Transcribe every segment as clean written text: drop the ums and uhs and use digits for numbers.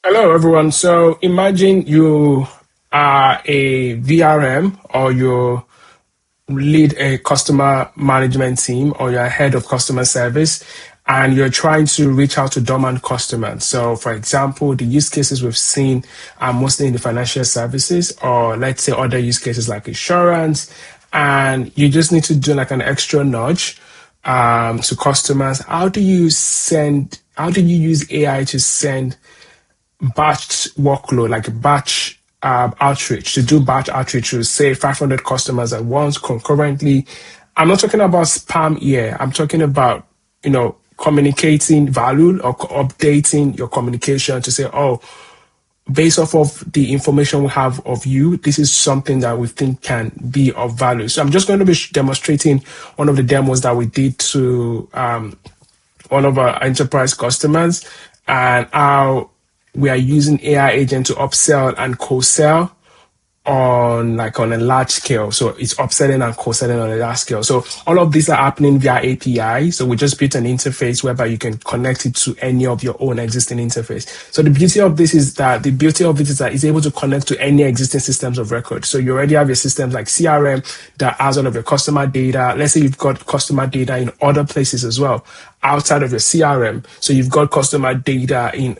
Hello, everyone. So imagine you are a VRM or you lead a customer management team or you're head of customer service and you're trying to reach out to dormant customers. So, for example, the use cases we've seen are mostly in the financial services or let's say other use cases like insurance. And you just need to do like an extra nudge to customers. How do you use AI to send batch workload, like batch outreach, to do batch outreach to say 500 customers at once concurrently? I'm not talking about spam here. I'm talking about, communicating value or updating your communication to say, oh, based off of the information we have of you, this is something that we think can be of value. So I'm just going to be demonstrating one of the demos that we did to one of our enterprise customers and how we are using AI agent to upsell and co-sell on a large scale. So it's upselling and co-selling on a large scale. So all of these are happening via API. So we just built an interface whereby you can connect it to any of your own existing interface. So the beauty of this is that it's able to connect to any existing systems of record. So you already have your systems like CRM that has all of your customer data. Let's say you've got customer data in other places as well outside of your CRM. So you've got customer data in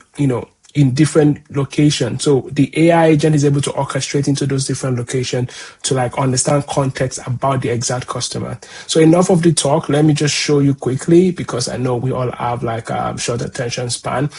different locations. So the AI agent is able to orchestrate into those different locations to like understand context about the exact customer. So enough of the talk. Let me just show you quickly because I know we all have like a short attention span.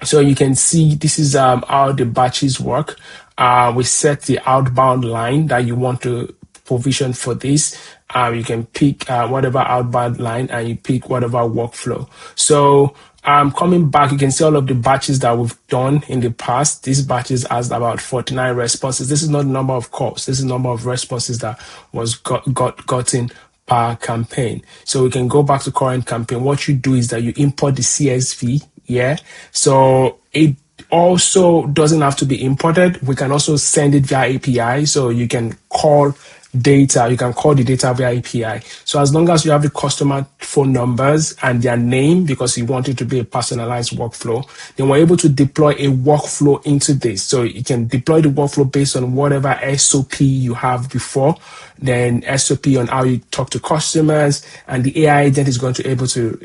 So you can see this is how the batches work. We set the outbound line that you want to provision for this. You can pick whatever outbound line and you pick whatever workflow. So coming back, you can see all of the batches that we've done in the past. These batches has about 49 responses. This is not the number of calls. This is the number of responses that was gotten per campaign. So we can go back to current campaign. What you do is that you import the CSV. Yeah. So it also doesn't have to be imported. We can also send it via API. So you can call the data via API. So as long as you have the customer phone numbers and their name, because you want it to be a personalized workflow, then we're able to deploy a workflow into this. So you can deploy the workflow based on whatever SOP you have before, then SOP on how you talk to customers, and the AI agent is going to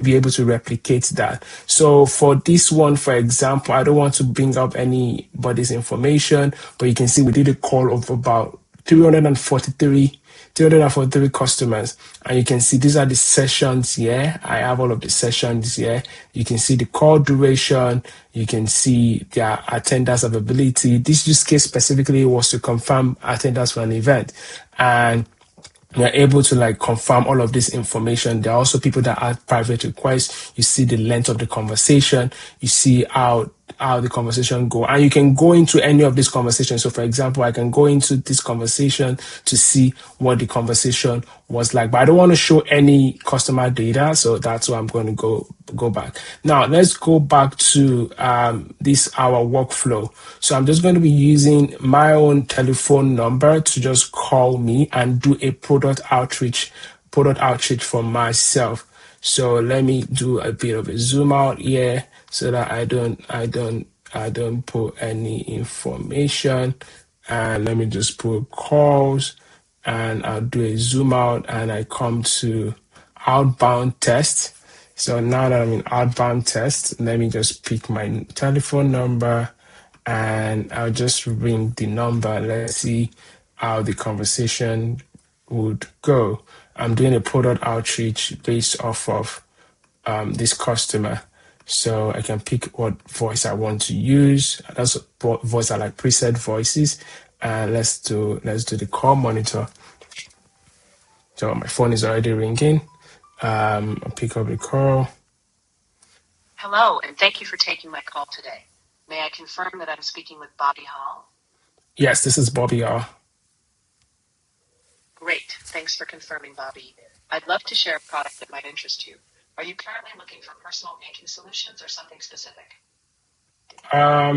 be able to replicate that. So for this one, for example, I don't want to bring up anybody's information, but you can see we did a call of about 343 customers, and you can see these are the sessions here. I have all of the sessions here. You can see the call duration. You can see their attendance availability. This use case specifically was to confirm attendance for an event, and you're able to like confirm all of this information. There are also people that add private requests. You see the length of the conversation. You see how the conversation go, and you can go into any of these conversations. So for example, I can go into this conversation to see what the conversation was like, but I don't want to show any customer data, so that's why I'm going to go back. Now let's go back to this our workflow. So I'm just going to be using my own telephone number to just call me and do a product outreach for myself. So let me do a bit of a zoom out here so that I don't put any information. And let me just put calls, and I'll do a zoom out and I come to outbound test. So now that I'm in outbound test, let me just pick my telephone number and I'll just ring the number. Let's see how the conversation would go. I'm doing a product outreach based off of this customer. So I can pick what voice I want to use. That's voice are like preset voices. Let's do the call monitor. So my phone is already ringing. I'll pick up the call. Hello, and thank you for taking my call today. May I confirm that I'm speaking with Bobby Hall? Yes, this is Bobby R. Great. Thanks for confirming, Bobby. I'd love to share a product that might interest you. Are you currently looking for personal banking solutions or something specific?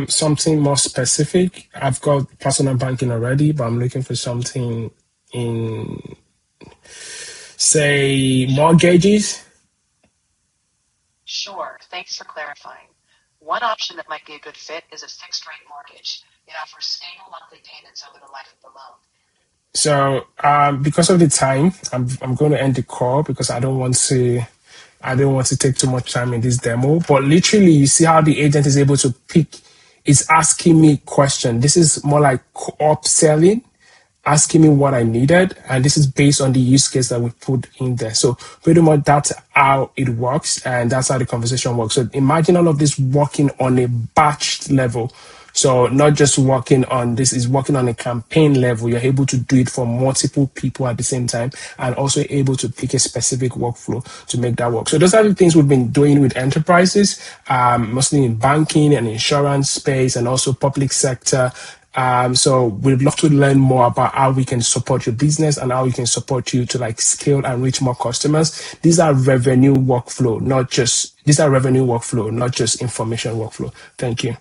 Something more specific. I've got personal banking already, but I'm looking for something in, say, mortgages. Sure. Thanks for clarifying. One option that might be a good fit is a fixed rate mortgage. It offers stable monthly payments over the life of the loan. So because of the time, I'm going to end the call because I don't want to take too much time in this demo. But literally, you see how the agent is able to pick. It's asking me question. This is more like upselling, asking me what I needed, and this is based on the use case that we put in there. So pretty much that's how it works, and that's how the conversation works. So imagine all of this working on a batch level. So not just working on this, is working on a campaign level. You're able to do it for multiple people at the same time, and also able to pick a specific workflow to make that work. So those are the things we've been doing with enterprises, mostly in banking and insurance space, and also public sector. So we'd love to learn more about how we can support your business and how we can support you to like scale and reach more customers. These are revenue workflow, not just information workflow. Thank you.